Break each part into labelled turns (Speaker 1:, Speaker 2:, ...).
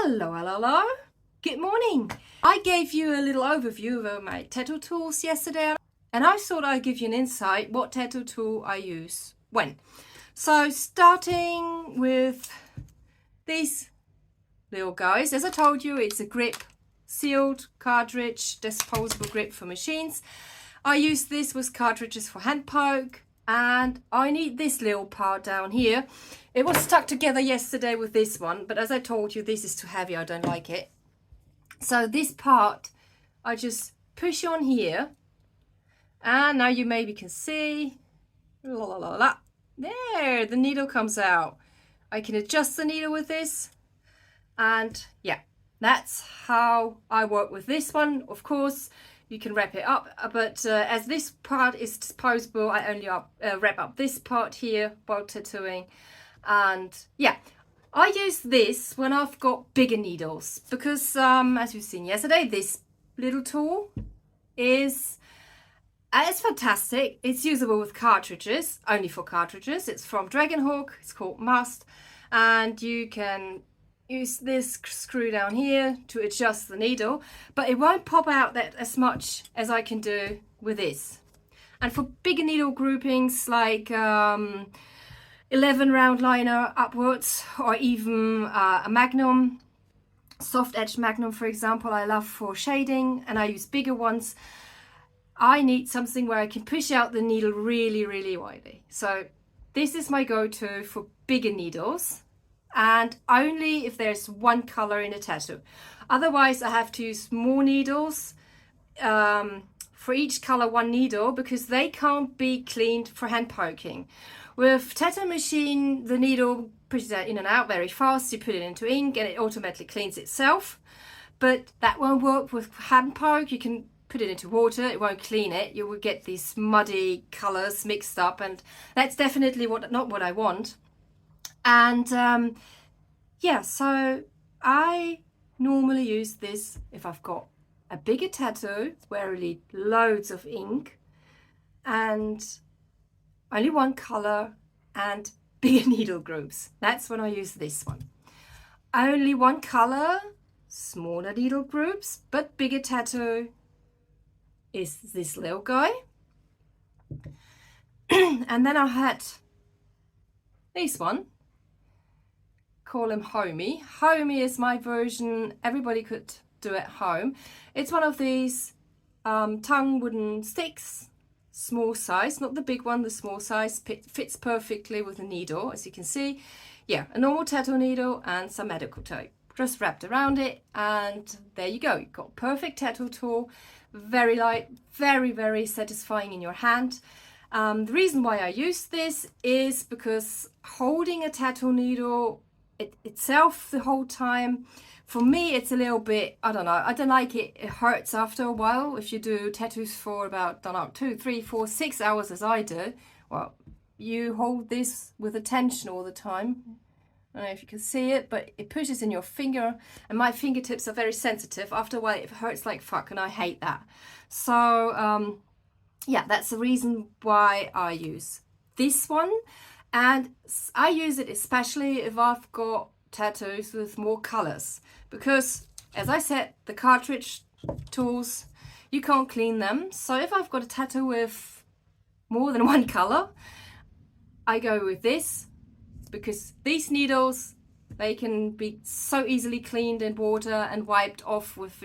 Speaker 1: Hello, hello, hello. Good morning. I gave you a little overview of my tattoo tools yesterday, and I thought I'd give you an insight what tattoo tool I use when. So starting with these little guys, as I told you, it's a grip, sealed cartridge, disposable grip for machines. I use this with cartridges for HANDPOKE, and I need this little part down here. It was stuck together yesterday with this one, but as I told you, this is too heavy, I don't like it. So this part, I just push on here, and now you maybe can see, la la la la, there, the needle comes out. I can adjust the needle with this, and yeah, that's how I work with this one. Of course, you can wrap it up, but as this part is disposable, I only wrap up this part here while tattooing. And yeah, I use this when I've got bigger needles because as you've seen yesterday, this little tool is it's fantastic. It's usable with cartridges, only for cartridges. It's from HANDPOKE, it's called Must, and you can use this screw down here to adjust the needle, but it won't pop out that as much as I can do with this. And for bigger needle groupings like 11 round liner upwards, or even a magnum, soft edge magnum for example, I love for shading, and I use bigger ones. I need something where I can push out the needle really widely. So this is my go-to for bigger needles, and only if there's one color in a tattoo. Otherwise I have to use more needles, for each color one needle, because they can't be cleaned for hand poking. With tattoo machine, the needle pushes out in and out very fast. You put it into ink and it automatically cleans itself, but that won't work with hand poke. You can put it into water, it won't clean it. You will get these muddy colors mixed up, and that's definitely not what I want. And yeah, so I normally use this if I've got a bigger tattoo where I need loads of ink and only one color and bigger needle groups. That's when I use this one. Only one color, smaller needle groups, but bigger tattoo is this little guy. And then I had this one. Call him Homie. Homie is my version. Everybody could do at home. It's one of these tongue wooden sticks, small size, not the big one, the small size. Fits perfectly with the needle, as you can see. Yeah, a normal tattoo needle and some medical tape just wrapped around it, and there you go. You've got a perfect tattoo tool. Very light, very satisfying in your hand. The reason why I use this is because holding a tattoo needle itself the whole time, for me it's a little bit, I don't know, I don't like it. It hurts after a while. If you do tattoos for about, I don't know, 2, 3, 4, 6 hours as I do, well, you hold this with a tension all the time. I don't know if you can see it, but it pushes in your finger, and my fingertips are very sensitive. After a while it hurts like fuck, and I hate that. So yeah, that's the reason why I use this one. And I use it especially if I've got tattoos with more colors, because as I said, the cartridge tools, you can't clean them. So if I've got a tattoo with more than one color, I go with this, because these needles, they can be so easily cleaned in water and wiped off with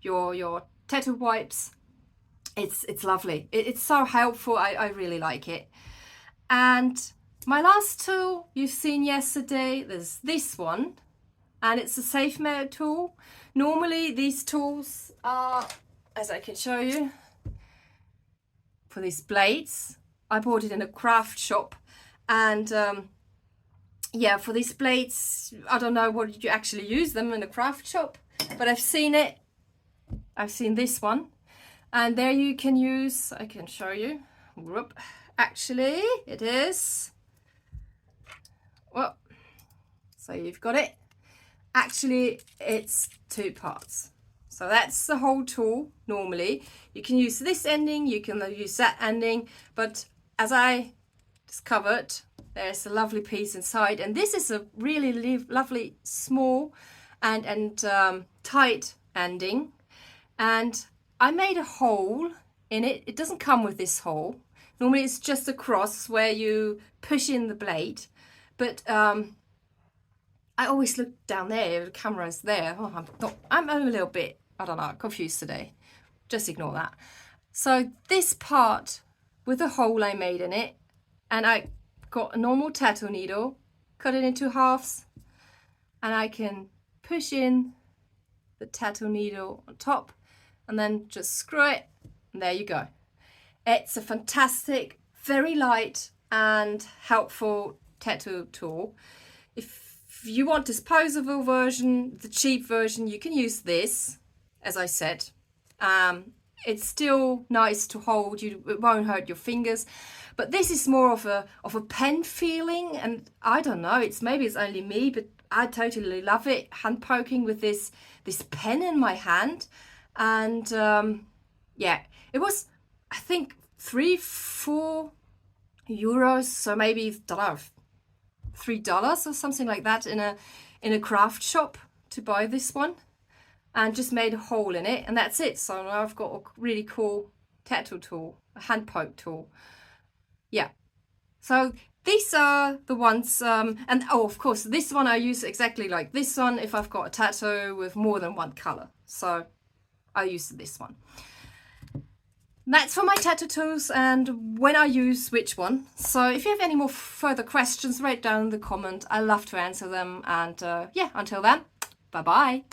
Speaker 1: your tattoo wipes. It's lovely. It's so helpful. I really like it. And my last tool you've seen yesterday, there's this one, and it's a safe mode tool. Normally these tools are, as I can show you, for these blades. I bought it in a craft shop, and yeah, for these blades, I don't know what you actually use them in a craft shop, but I've seen it. I've seen this one, and there you can use, I can show you. Whoop. Actually, it is, well, so you've got it. Actually, it's 2 parts. So that's the whole tool. Normally, you can use this ending, you can use that ending, but as I discovered, there's a lovely piece inside, and this is a really lovely small and tight ending, and I made a hole in it. It doesn't come with this hole. Normally it's just a cross where you push in the blade, but I always look down there, the camera's there. Oh, I'm a little bit, I don't know, confused today. Just ignore that. So this part with the hole I made in it, and I got a normal tattoo needle, cut it into halves, and I can push in the tattoo needle on top and then just screw it, and there you go. It's a fantastic, very light and helpful tattoo tool. If you want disposable version, the cheap version, you can use this, as I said. It's still nice to hold, it won't hurt your fingers, but this is more of a pen feeling, and I don't know, maybe it's only me, but I totally love it, hand poking with this pen in my hand. And yeah, it was, I think, 3-4 euros, so maybe, don't know, $3 or something like that in a craft shop to buy this one, and just made a hole in it, and that's it. So now I've got a really cool tattoo tool, a hand poke tool. Yeah, so these are the ones, and oh, of course, this one I use exactly like this one if I've got a tattoo with more than one color, so I use this one. That's for my tattoo tools and when I use which one. So if you have any more further questions, write down in the comment. I love to answer them. And yeah, until then, bye bye.